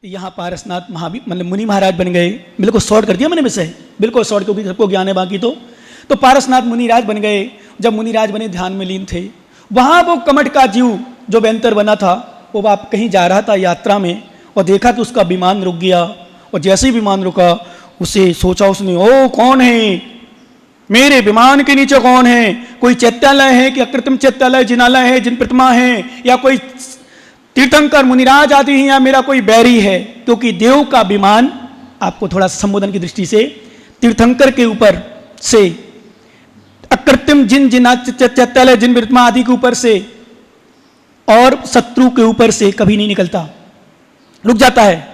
यहाँ पारसनाथ मतलब मुनि महाराज बन गए। बिल्कुल शॉर्ट कर दिया मैंने विषय, बिल्कुल शॉर्ट, क्योंकि सबको ज्ञान है बाकी तो पारसनाथ मुनिराज बन गए। जब मुनिराज बने ध्यान में लीन थे, वहाँ वो कमट का जीव जो बेंतर बना था, वो आप कहीं जा रहा था यात्रा में और देखा कि उसका विमान रुक गया। और जैसे ही विमान रुका, उसे सोचा उसने, ओ कौन है, मेरे विमान के नीचे कौन है, कोई चैत्यालय है कि अकृत्रिम चैत्यालय, जिनालय है, जिन प्रतिमा है, या कोई तीर्थंकर मुनिराज आदि हैं, या मेरा कोई बैरी है। क्योंकि देव का विमान, आपको थोड़ा संबोधन की दृष्टि से, तीर्थंकर के ऊपर से, अकृत्रिम जिन चैत्यालय, जिन प्रतिमा आदि के ऊपर से और शत्रु के ऊपर से कभी नहीं निकलता, रुक जाता है।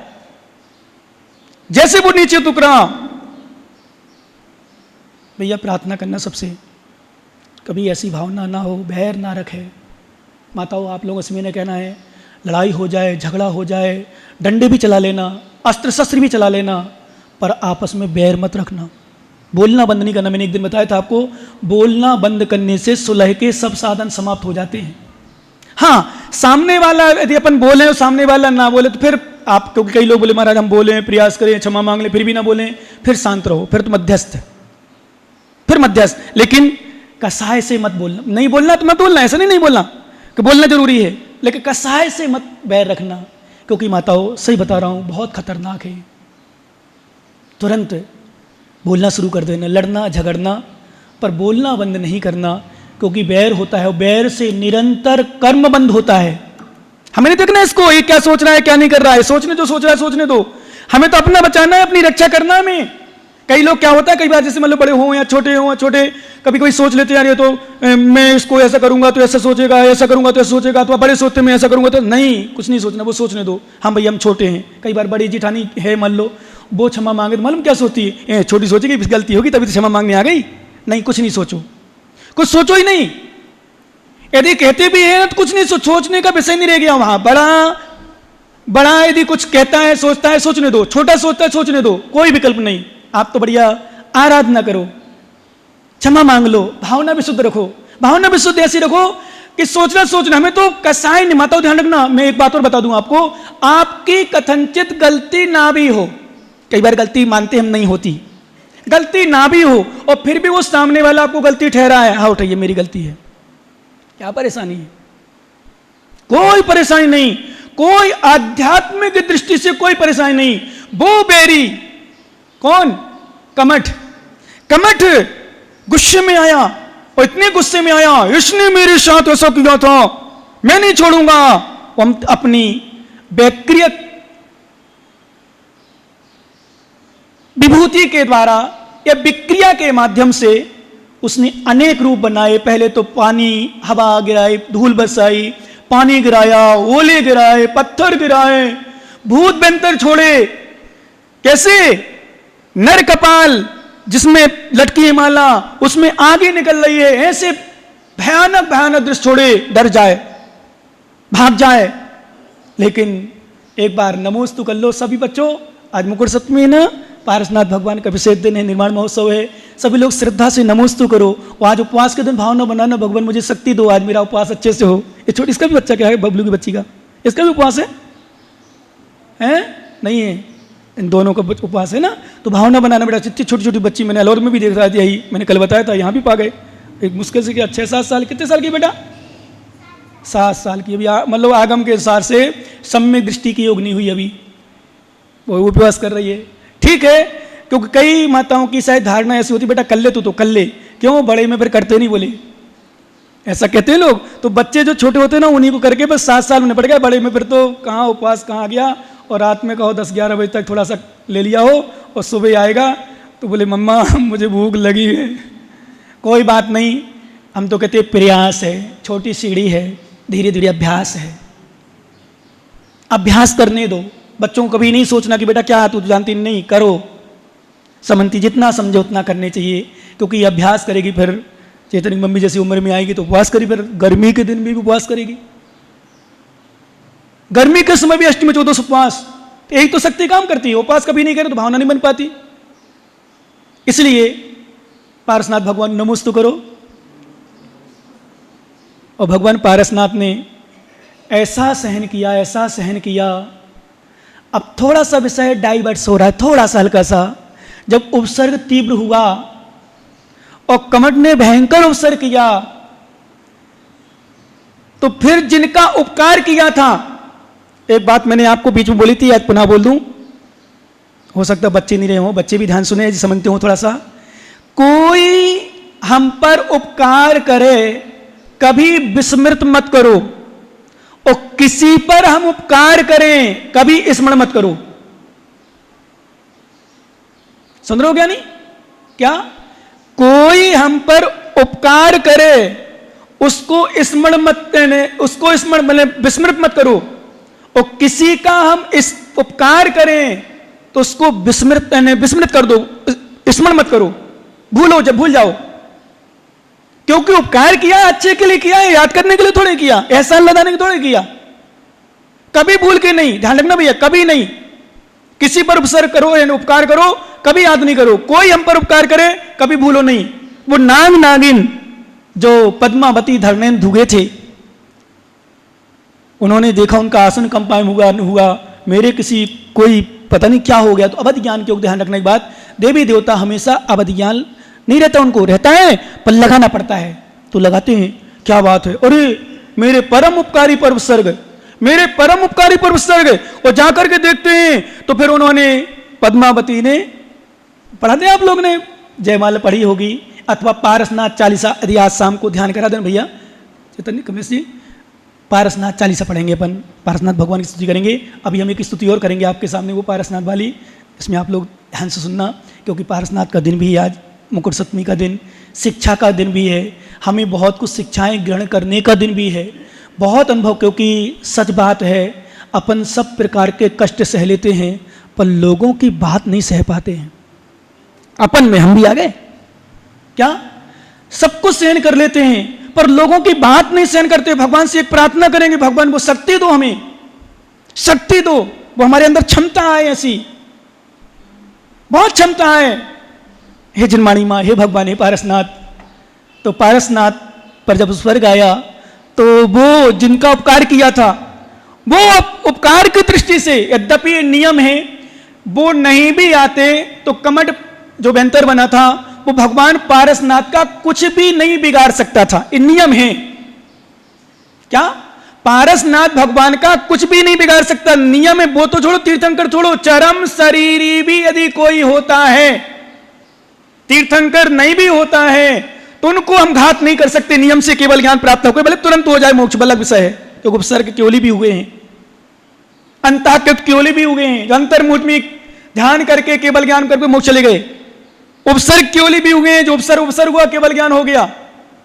जैसे वो नीचे उतरा, भैया प्रार्थना करना सबसे, कभी ऐसी भावना ना हो, बैर ना रखे। माताओं, आप लोगों से मैंने कहना है, लड़ाई हो जाए, झगड़ा हो जाए, डंडे भी चला लेना, अस्त्र शस्त्र भी चला लेना, पर आपस में बैर मत रखना, बोलना बंद नहीं करना। मैंने एक दिन बताया था आपको, बोलना बंद करने से सुलह के सब साधन समाप्त हो जाते हैं। हाँ, सामने वाला यदि अपन बोले और सामने वाला ना बोले तो फिर आप, क्योंकि कई लोग बोले महाराज हम बोलें, प्रयास करें, क्षमा मांग लें, फिर भी ना बोलें, फिर शांत रहो, फिर तो मध्यस्थ, फिर मध्यस्थ। लेकिन कसाय से मत बोलना, नहीं बोलना तो मत बोलना, ऐसा नहीं बोलना कि बोलना जरूरी है, लेकिन कसाय से मत बैर रखना। क्योंकि माताओं, सही बता रहा हूं, बहुत खतरनाक है। तुरंत बोलना शुरू कर देना, लड़ना झगड़ना, पर बोलना बंद नहीं करना, क्योंकि बैर होता है और बैर से निरंतर कर्म बंद होता है। हमें नहीं देखना इसको, ये क्या सोच रहा है क्या नहीं कर रहा है, सोचने जो सोच रहा है सोचने दो, हमें तो अपना बचाना है, अपनी रक्षा करना है हमें। कई लोग क्या होता है, कई बार जैसे मतलब बड़े हों या छोटे, कभी कोई सोच लेते हैं, ये तो मैं इसको ऐसा करूंगा तो ऐसा सोचेगा, ऐसा करूंगा तो ऐसा सोचेगा, तो बड़े सोचते मैं ऐसा करूंगा तो नहीं, कुछ नहीं सोचना, वो सोचने दो। हाँ भैया हम छोटे हैं, कई बार बड़ी जिठानी है मान लो, वो क्षमा मांगे तो मालूम क्या सोचती है, छोटी सोचेगी गलती होगी तभी तो क्षमा मांगने आ गई। नहीं, कुछ नहीं सोचो, कुछ सोचो ही नहीं। यदि कहते भी है तो कुछ नहीं सोचने का विषय नहीं रह गया वहां। बड़ा यदि कुछ कहता है, सोचता है, सोचने दो, छोटा सोचता है, सोचने दो, कोई विकल्प नहीं। आप तो बढ़िया आराधना करो, क्षमा मांग लो, भावना भी शुद्ध रखो, भावना भी शुद्ध ऐसी रखो कि सोचना हमें तो कसाय नहीं। माताओं ध्यान रखना, मैं एक बात और बता दूं आपको, आपकी कथनचित गलती ना भी हो, कई बार गलती मानते हम नहीं होती, गलती ना भी हो और फिर भी वो सामने वाला आपको गलती ठहरा है, हाँ उठाइए मेरी गलती है, क्या परेशानी है? कोई परेशानी नहीं, कोई आध्यात्मिक दृष्टि से कोई परेशानी नहीं। वो बैरी कौन? कमठ गुस्से में आया, और इतने गुस्से में आया, इसने मेरे साथ ऐसा किया था, मैं नहीं छोड़ूंगा। हम अपनी वैक्रिय विभूति के द्वारा या विक्रिया के माध्यम से उसने अनेक रूप बनाए। पहले तो पानी, हवा गिराई, धूल बरसाई, पानी गिराया, ओले गिराए, पत्थर गिराए, भूत बेंतर छोड़े। कैसे? नर कपाल जिसमें लटकी है माला, उसमें आगे निकल रही है, ऐसे भयानक दृश्य छोड़े, डर जाए, भाग जाए। लेकिन एक बार नमोस्तु कर लो सभी बच्चों। आज मुकुट सप्तमी है ना, पारसनाथ भगवान का विशेष दिन है, निर्माण महोत्सव है, सभी लोग श्रद्धा से नमोस्तु करो। और आज उपवास के दिन भावना बनाना, भगवान मुझे शक्ति दो, आज मेरा उपवास अच्छे से हो। ये छोटी, इसका भी बच्चा क्या है, बबलू की बच्ची का, इसका भी उपवास है? नहीं है, इन दोनों का उपवास है ना। तो भावना बनाना बेटा, इतनी छोटी छोटी बच्ची, मैंने अलौर में भी देख रहा था, यही मैंने कल बताया था, यहाँ भी पा गए। एक मुश्किल से क्या 6-7 साल, कितने साल की बेटा? 7 साल की। अभी मतलब आगम के अनुसार से सम्यक दृष्टि की योग नहीं हुई अभी, वो उपवास कर रही है। ठीक है, क्योंकि कई माताओं की शायद धारणा ऐसी होती, बेटा कर ले तो कर ले, क्यों बड़े में फिर करते नहीं, बोले ऐसा कहते हैं लोग। तो बच्चे जो छोटे होते हैं ना, उन्हीं को करके बस 7 साल उन्हें पड़ गया, बड़े में फिर तो कहाँ उपवास कहाँ गया। और रात में कहो 10-11 बजे तक थोड़ा सा ले लिया हो, और सुबह आएगा तो बोले मम्मा मुझे भूख लगी है। कोई बात नहीं, हम तो कहते प्रयास है, छोटी सीढ़ी है, धीरे धीरे अभ्यास है, अभ्यास करने दो। बच्चों को कभी नहीं सोचना कि बेटा क्या तू जानती नहीं, करो। समझती जितना समझो उतना करने चाहिए, क्योंकि अभ्यास करेगी फिर चैतन्य मम्मी जैसी उम्र में आएगी तो उपवास करेगी, फिर गर्मी के दिन भी उपवास करेगी। गर्मी के समय भी अष्टमी 14 उपवास, यही तो शक्ति काम करती है। उपवास कभी नहीं करे तो भावना नहीं बन पाती। इसलिए पारसनाथ भगवान नमोस्तु करो। और भगवान पारसनाथ ने ऐसा सहन किया, अब थोड़ा सा विषय डाइवर्स हो रहा है, थोड़ा सा हल्का सा। जब उपसर्ग तीव्र हुआ और कमठ ने भयंकर उपसर्ग किया, तो फिर जिनका उपकार किया था, एक बात मैंने आपको बीच में बोली थी, आज पुनः बोल दूं, हो सकता है बच्चे नहीं रहे हो, बच्चे भी ध्यान सुने, समझते हो थोड़ा सा। कोई हम पर उपकार करे कभी विस्मृत मत करो, और किसी पर हम उपकार करें कभी स्मरण मत करो। सुन रहे हो क्या? नहीं क्या? कोई हम पर उपकार करे उसको स्मरण मत करने, उसको स्मरण मतलब विस्मृत मत करो, और किसी का हम इस उपकार करें तो उसको विस्मृत कर दो, स्मरण मत करो, भूलो, जब भूल जाओ। क्योंकि उपकार किया अच्छे के लिए किया है, याद करने के लिए थोड़े किया, एहसान लदाने के थोड़े किया। कभी भूल के नहीं, ध्यान रखना भैया, कभी नहीं। किसी पर उपसर्ग करो या उपकार करो, कभी याद नहीं करो। कोई हम पर उपकार करे कभी भूलो नहीं। वो नाग नागिन जो पद्मावती धरणेन धुगे थे, उन्होंने देखा उनका आसन कंपायन हुआ, मेरे किसी कोई पता नहीं क्या हो गया, तो अवध ज्ञान के ध्यान रखने की बात, देवी देवता हमेशा अवध ज्ञान नहीं रहता, उनको रहता है पर लगाना पड़ता है, तो लगाते हैं। क्या बात है, अरे मेरे परम उपकारी पर उपसर्ग, मेरे परम उपकारी पर उपसर्ग, और जाकर के देखते हैं तो फिर उन्होंने पद्मावती ने पढ़ा दिया, आप लोग ने जयमाला पढ़ी होगी, अथवा पारसनाथ चालीसा, यदि आज शाम को ध्यान करा देना भैया चैतन्य कमेश जी, पारसनाथ चालीसा पढ़ेंगे अपन, पारसनाथ भगवान की स्तुति करेंगे। अभी हम एक स्तुति और करेंगे आपके सामने, वो पारसनाथ वाली, इसमें आप लोग ध्यान से सुनना, क्योंकि पारसनाथ का दिन भी है आज, मुकुट सप्तमी का दिन, शिक्षा का दिन भी है, हमें बहुत कुछ शिक्षाएं ग्रहण करने का दिन भी है, बहुत अनुभव, क्योंकि सच बात है अपन सब प्रकार के कष्ट सह लेते हैं पर लोगों की बात नहीं सह पाते हैं। अपन में हम भी आ गए क्या? सब कुछ सहन कर लेते हैं पर लोगों की बात नहीं सहन करते। भगवान से एक प्रार्थना करेंगे, भगवान वो शक्ति दो, हमें शक्ति दो, वो हमारे अंदर क्षमता है, ऐसी बहुत क्षमता है। हे जिनमाणी माँ, हे भगवान, हे पारसनाथ। तो पारसनाथ पर जब स्वर्ग आया तो वो जिनका उपकार किया था, वो उपकार की दृष्टि से, यद्यपि नियम है, वो नहीं भी आते तो कमठ जो बेंतर बना था वो भगवान पारसनाथ का कुछ भी नहीं बिगाड़ सकता था, ये नियम है। क्या? पारसनाथ भगवान का कुछ भी नहीं बिगाड़ सकता, नियम है। वो तो छोड़ो, तीर्थंकर छोड़ो, चरम शरीरी भी यदि कोई होता है, तीर्थंकर नहीं भी होता है, तो उनको हम घात नहीं कर सकते। नियम से केवल ज्ञान प्राप्त होकर भले तुरंत हो जाए मोक्ष, अलग विषय है, क्योंकि उपसर्ग केवली भी हुए हैं, अंतःकृत केवली भी हुए हैं, जो अंतर्मुख में ध्यान करके केवल ज्ञान करके मोक्ष चले गए। उपसर्ग केवली भी हुए हैं, जो उपसर्ग हुआ केवल ज्ञान हो गया।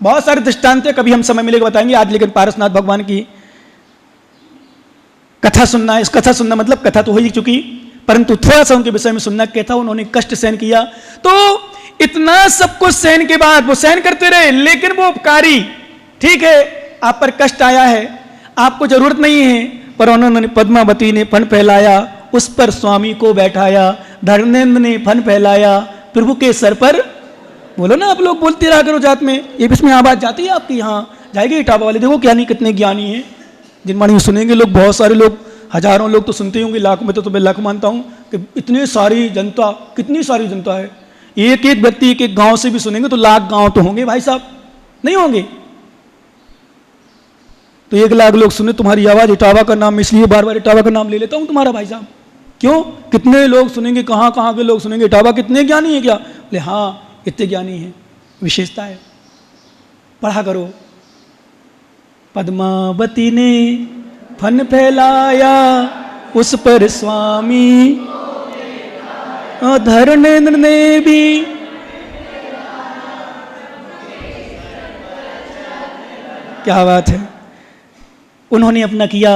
बहुत सारे दृष्टांत है, कभी हम समय मिलेगा बताएंगे आज, लेकिन पारसनाथ भगवान की कथा सुनना है। इस कथा सुनना मतलब कथा तो हो ही चुकी, परंतु थोड़ा सा उनके विषय में सुनना कहता, उन्होंने कष्ट सहन किया। तो इतना सब कुछ सहन के बाद वो सहन करते रहे, लेकिन वो उपकारी, ठीक है आप पर कष्ट आया है, आपको जरूरत नहीं है, पर उन्होंने पद्मावती ने फन फैलाया, उस पर स्वामी को बैठाया, धर्मेंद्र ने फन फैलाया, प्रभु के सर पर, बोलो ना आप लोग, बोलते रहा करो जात में, ये इसमें आवाज जाती है आपकी, यहाँ जाएगी इटावा वाले, देखो क्या नहीं कितने ज्ञानी है, जिनमानी सुनेंगे लोग, बहुत सारे लोग, हजारों लोग तो सुनते होंगे, लाखों में तो मैं लाख मानता हूँ कि इतनी सारी जनता, कितनी सारी जनता है, एक एक व्यक्ति एक एक गांव से भी सुनेंगे तो लाख गांव तो होंगे भाई साहब, नहीं होंगे? तो 1 लाख लोग सुने तुम्हारी आवाज, इटावा का नाम, इसलिए बार बार इटावा का नाम ले लेता हूं तुम्हारा भाई साहब। क्यों? कितने लोग सुनेंगे, कहां कहां के लोग सुनेंगे, इटावा कितने ज्ञानी है क्या? बोले हाँ इतने ज्ञानी है, विशेषता है, पढ़ा करो। पद्मावती ने फन फैलाया, उस पर स्वामी, धर्मेंद्र ने भी, क्या बात है, उन्होंने अपना किया।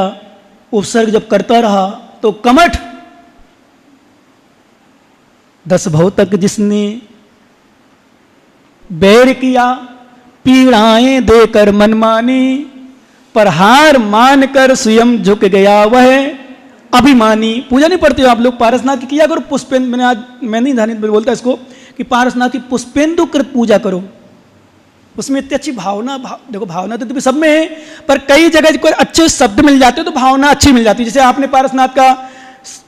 उपसर्ग जब करता रहा तो कमठ 10 भव तक जिसने बैर किया, पीड़ाएं देकर मनमानी, पर हार मानकर स्वयं झुक गया वह अभिमानी। पूजा नहीं पढ़ते हो आप लोग? पारसनाथ की किया करो, पुष्पेंद्र, मैंने आज मैं नहीं ध्यान बोलता इसको कि पारसनाथ की पुष्पेंदु कृत पूजा करो, उसमें इतनी अच्छी भावना, देखो भावना तो सब में है, पर कई जगह कोई अच्छे शब्द मिल जाते हैं तो भावना अच्छी मिल जाती है। जैसे आपने पारसनाथ का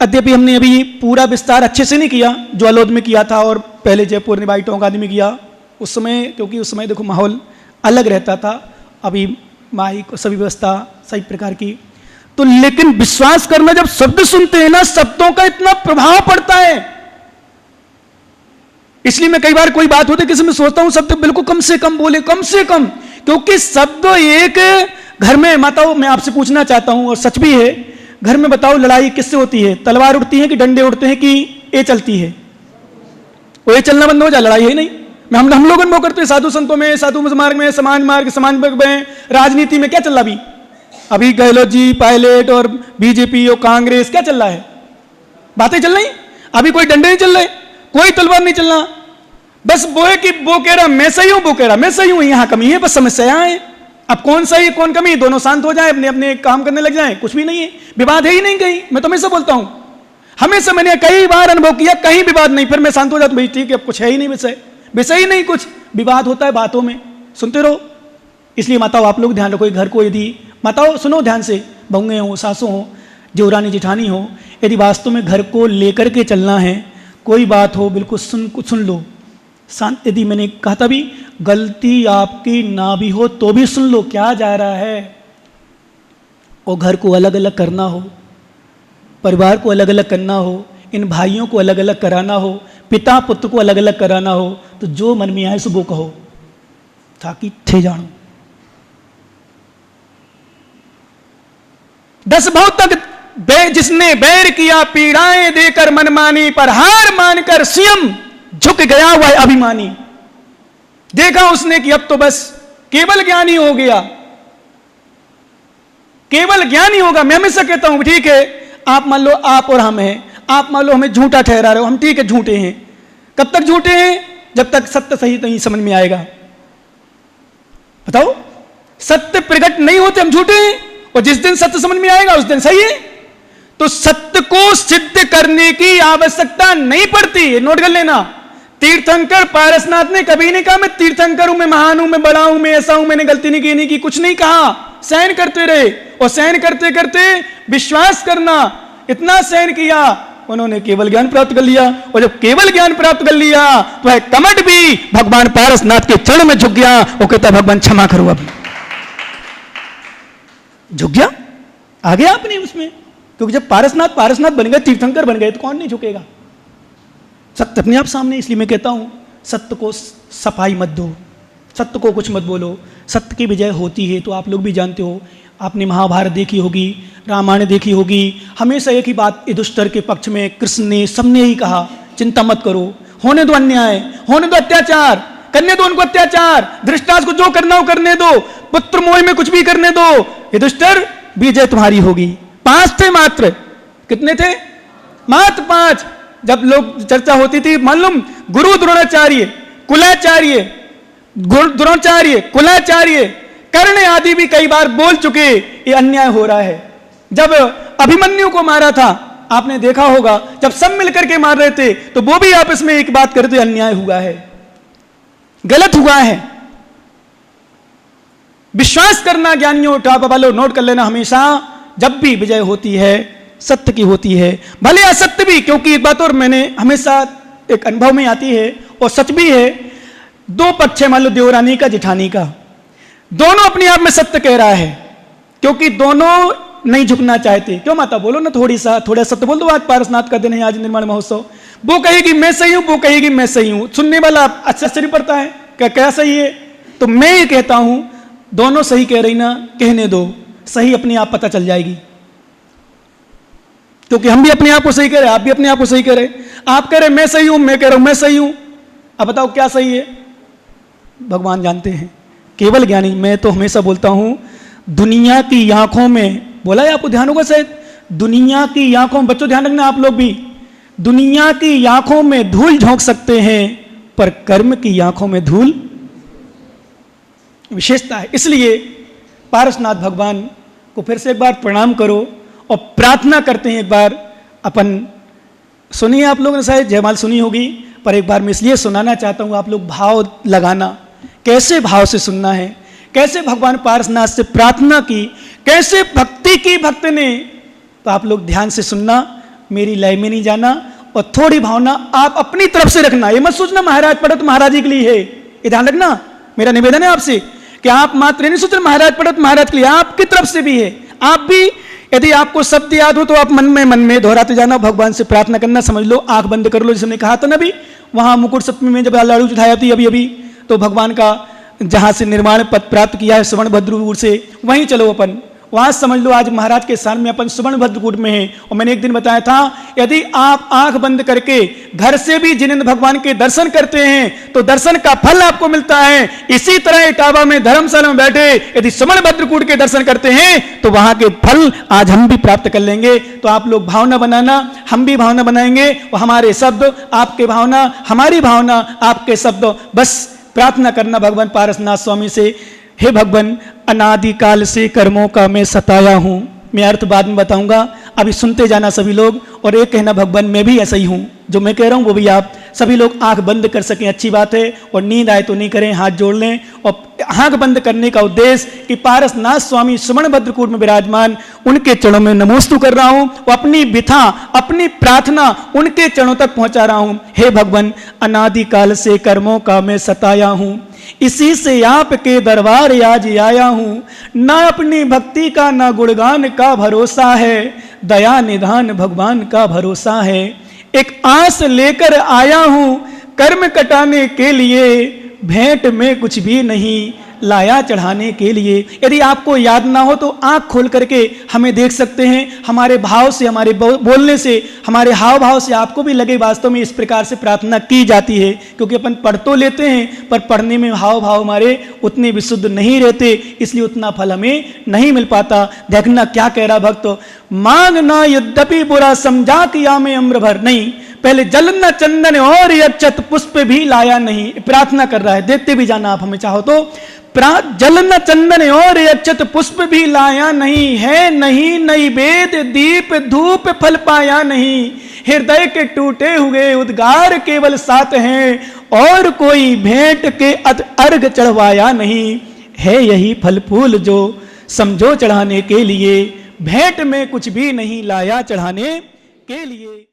अद्यपि हमने अभी पूरा विस्तार अच्छे से नहीं किया जो अलोद में किया था और पहले जयपुर निवाई टोंक आदि में किया उस समय, क्योंकि उस समय देखो माहौल अलग रहता था। अभी माइक सभी व्यवस्था सही प्रकार की, तो लेकिन विश्वास करना, जब शब्द सुनते हैं ना, शब्दों का इतना प्रभाव पड़ता है। इसलिए मैं कई बार कोई बात होती है किसी में सोचता हूं शब्द बिल्कुल कम से कम बोले, कम से कम, क्योंकि शब्द एक घर में, माताओं मैं आपसे पूछना चाहता हूं और सच भी है, घर में बताओ लड़ाई किससे होती है? तलवार उड़ती है कि डंडे उड़ते हैं कि ये चलती है? वो ये चलना बंद हो जाए, लड़ाई है नहीं। हम लोगों में करते हैं, साधु संतों में, साधु मार्ग में, समाज मार्ग, समाज में, राजनीति में क्या चल रहा अभी गहलोत जी, पायलट और बीजेपी और कांग्रेस, क्या चल रहा है? बातें चल रही। अभी कोई डंडे नहीं चल रहे, कोई तलवार नहीं चल रहा, बस वो है कि वो कह रहा मैं सही हूं, वो कह रहा मैं सही हूं, यहां कमी है, बस समस्या है। अब कौन सही कौन कमी, दोनों शांत हो जाए, अपने अपने काम करने लग जाए, कुछ भी नहीं है, विवाद है ही नहीं कहीं। मैं तो हमेशा बोलता हूं, हमेशा मैंने कई बार अनुभव किया, कहीं विवाद नहीं, फिर मैं शांत हो जाता हूं, भाई ठीक है अब कुछ है ही नहीं, विषय ही नहीं, कुछ विवाद होता है बातों में, सुनते रहो। इसलिए माताओं आप लोग ध्यान रखो, घर को यदि माताओं सुनो ध्यान से, बहुएं हो, सासों हो, देवरानी जेठानी हो, यदि वास्तव में घर को लेकर के चलना है, कोई बात हो बिल्कुल सुन लो शांत। यदि मैंने कहा था भी गलती आपकी ना भी हो तो भी सुन लो क्या जा रहा है। और घर को अलग अलग करना हो, परिवार को अलग अलग करना हो, इन भाइयों को अलग अलग कराना हो, पिता पुत्र को अलग अलग कराना हो, तो जो मन में आए सो वो कहो ताकि थे जानो। 10 भाव तक जिसने बैर किया पीड़ाएं देकर मनमानी, पर हार मानकर स्वयं झुक गया वह अभिमानी। देखा उसने कि अब तो बस केवल ज्ञानी हो गया, केवल ज्ञानी होगा। मैं हमेशा कहता हूं ठीक है, आप मान लो आप और हम हैं, आप मान लो हमें झूठा ठहरा रहे हो, हम ठीक है झूठे हैं। कब तक झूठे हैं? जब तक सत्य सही नहीं समझ में आएगा। बताओ, सत्य प्रकट नहीं होते हम झूठे हैं, और जिस दिन सत्य समझ में आएगा उस दिन सही है। तो सत्य को सिद्ध करने की आवश्यकता नहीं पड़ती, नोट कर लेना। तीर्थंकर पारसनाथ ने कभी नहीं कहा मैं तीर्थंकर हूं, मैं महान हूं, मैं बड़ा हूं, मैं ऐसा हूं, मैंने गलती नहीं की, कुछ नहीं कहा। सहन करते रहे, और सहन करते करते विश्वास करना, इतना सहन किया, उन्होंने केवल ज्ञान प्राप्त कर लिया। और जब केवल ज्ञान प्राप्त कर लिया तो है कमट भी भगवान पारसनाथ के चरण में झुक गया। वो कहता भगवान क्षमा करो, अब झुक गया, आ गया आपने उसमें। क्योंकि जब पारसनाथ बन गए, तीर्थंकर बन गए, तो कौन नहीं झुकेगा? सत्य अपने आप सामने। इसलिए मैं कहता हूं सत्य को सफाई मत दो, सत्य को कुछ मत बोलो। सत्य की विजय होती है तो आप लोग भी जानते हो, आपने महाभारत देखी होगी, रामायण देखी होगी, हमेशा एक ही बात युधिष्ठिर के पक्ष में कृष्ण ने, सबने ही कहा चिंता मत करो, होने दो अन्याय, होने दो अत्याचार, करने दो उनको अत्याचार, धृतराष्ट्र को जो करना हो करने दो, पुत्र मोह में कुछ भी करने दो, युधिष्ठिर विजय तुम्हारी होगी। 5 थे मात्र, कितने थे? मात्र 5। जब लोग चर्चा होती थी, मालूम गुरु द्रोणाचार्य, कुलाचार्य, द्रोणाचार्य, कुलाचार्य, कर्ण आदि भी कई बार बोल चुके ये अन्याय हो रहा है। जब अभिमन्यु को मारा था, आपने देखा होगा, जब सब मिलकर के मार रहे थे तो वो भी आपस में एक बात करते, अन्याय हुआ है, गलत हुआ है। विश्वास करना ज्ञानियों, उठा वालों, नोट कर लेना, हमेशा जब भी विजय होती है सत्य की होती है, भले असत्य भी। क्योंकि एक बात और मैंने हमेशा एक अनुभव में आती है और सच भी है, 2 पक्ष है, मान लो देवरानी का, जेठानी का, दोनों अपने आप में सत्य कह रहा है, क्योंकि दोनों नहीं झुकना चाहते। क्यों माता, बोलो ना थोड़ा सत्य बोल दो। आज पारसनाथ का दिन है, आज निर्माण महोत्सव, वो कहेगी मैं सही हूं, वो कहेगी मैं सही हूं, सुनने वाला आश्चर्य पड़ता है क्या सही है। तो मैं ये कहता हूं दोनों सही कह रही ना, कहने दो, सही अपने आप पता चल जाएगी। क्योंकि हम भी अपने आप को सही कह रहे, आप भी अपने आप को सही कह रहे। आप कह रहे मैं सही हूं, मैं कह रहा हूं मैं सही हूं, अब बताओ क्या सही है? भगवान जानते हैं, केवल ज्ञानी। मैं तो हमेशा बोलता हूं दुनिया की आंखों में, बोला है आपको ध्यान होगा शायद, दुनिया की आंखों में, बच्चों ध्यान रखना आप लोग भी, दुनिया की आंखों में धूल झोंक सकते हैं पर कर्म की आंखों में धूल विशेषता है। इसलिए पारसनाथ भगवान को फिर से एक बार प्रणाम करो और प्रार्थना करते हैं। एक बार अपन सुनिए, आप लोगों ने शायद जयमाल सुनी होगी, पर एक बार मैं इसलिए सुनाना चाहता हूं, आप लोग भाव लगाना, कैसे भाव से सुनना है, कैसे भगवान पारसनाथ से प्रार्थना की, कैसे भक्ति की भक्त ने। तो आप लोग ध्यान से सुनना, मेरी लय में नहीं जाना, और थोड़ी भावना आप अपनी तरफ से रखना। ये मत सोचना महाराज पढ़ो तो महाराज जी के लिए है, ये ध्यान रखना। मेरा निवेदन है आपसे कि आप मात्र नहीं सोचना महाराज पढ़ो तो महाराज के लिए, आपकी तरफ से भी है। आप भी यदि आपको शब्द याद हो तो आप मन में दोहराते जाना, भगवान से प्रार्थना करना। समझ लो, आंख बंद कर लो, जैसे हमने कहा था ना, अभी वहां मुकुट सप्तमी में जब लाड़ू चढ़ाया थी अभी अभी, तो भगवान का जहां से निर्माण पद प्राप्त किया है स्वर्ण भद्रकूट से, वहीं चलो अपन, वहां समझ लो आज महाराज के स्थान में अपन स्वर्ण भद्रकूट में हैं। और मैंने एक दिन बताया था, यदि आप आंख बंद करके घर से भी जिनेंद्र भगवान के दर्शन करते हैं तो दर्शन का फल आपको मिलता है। इसी तरह इटावा में धर्मशाला में बैठे यदि स्वर्ण भद्रकूट के दर्शन करते हैं तो वहां के फल आज हम भी प्राप्त कर लेंगे। तो आप लोग भावना बनाना, हम भी भावना बनाएंगे, और हमारे शब्द आपके भावना, हमारी भावना आपके शब्द। बस प्रार्थना करना भगवान पारसनाथ स्वामी से, हे भगवान अनादिकाल से कर्मों का मैं सताया हूं। मैं अर्थ बाद में बताऊंगा, अभी सुनते जाना सभी लोग। और एक कहना भगवान मैं भी ऐसा ही हूं, जो मैं कह रहा हूं वो भी आप सभी लोग आंख बंद कर सकें, अच्छी बात है। और नींद आए तो नहीं करें, हाथ जोड़ लें। और आंख बंद करने का उद्देश्य कि पारसनाथ स्वामी स्वर्ण भद्रकूट में विराजमान, उनके चरणों में नमोस्तु कर रहा हूं, और अपनी बिथा, अपनी प्रार्थना उनके चरणों तक पहुंचा रहा हूं। हे भगवान अनादिकाल से कर्मों का मैं सताया हूं, इसी से आपके दरबार आज आया हूं। ना अपनी भक्ति का ना गुणगान का भरोसा है, दया निधान भगवान का भरोसा है। एक आस लेकर आया हूं कर्म कटाने के लिए, भेंट में कुछ भी नहीं लाया चढ़ाने के लिए। यदि आपको याद ना हो तो आंख खोल करके हमें देख सकते हैं। हमारे भाव से, हमारे बोलने से, हमारे हाव भाव से आपको भी लगे वास्तव में इस प्रकार से प्रार्थना की जाती है। क्योंकि अपन पढ़ तो लेते हैं पर पढ़ने में हाव भाव हमारे उतने विशुद्ध नहीं रहते, इसलिए उतना फल हमें नहीं मिल पाता। देखना क्या कह रहा भक्त, मांगना यद्यपि बुरा समझा किया मैं अम्र भर नहीं, पहले जल न चंदन और अक्षत पुष्प भी लाया नहीं। प्रार्थना कर रहा है, देखते भी जाना आप हमें चाहो तो। जल न चंदन और अक्षत पुष्प भी लाया नहीं है, नहीं नैवेद दीप धूप फल पाया नहीं। हृदय के टूटे हुए उद्गार केवल 7 हैं, और कोई भेंट के अर्घ चढ़वाया नहीं। है यही फल फूल जो समझो चढ़ाने के लिए, भेंट में कुछ भी नहीं लाया चढ़ाने के लिए।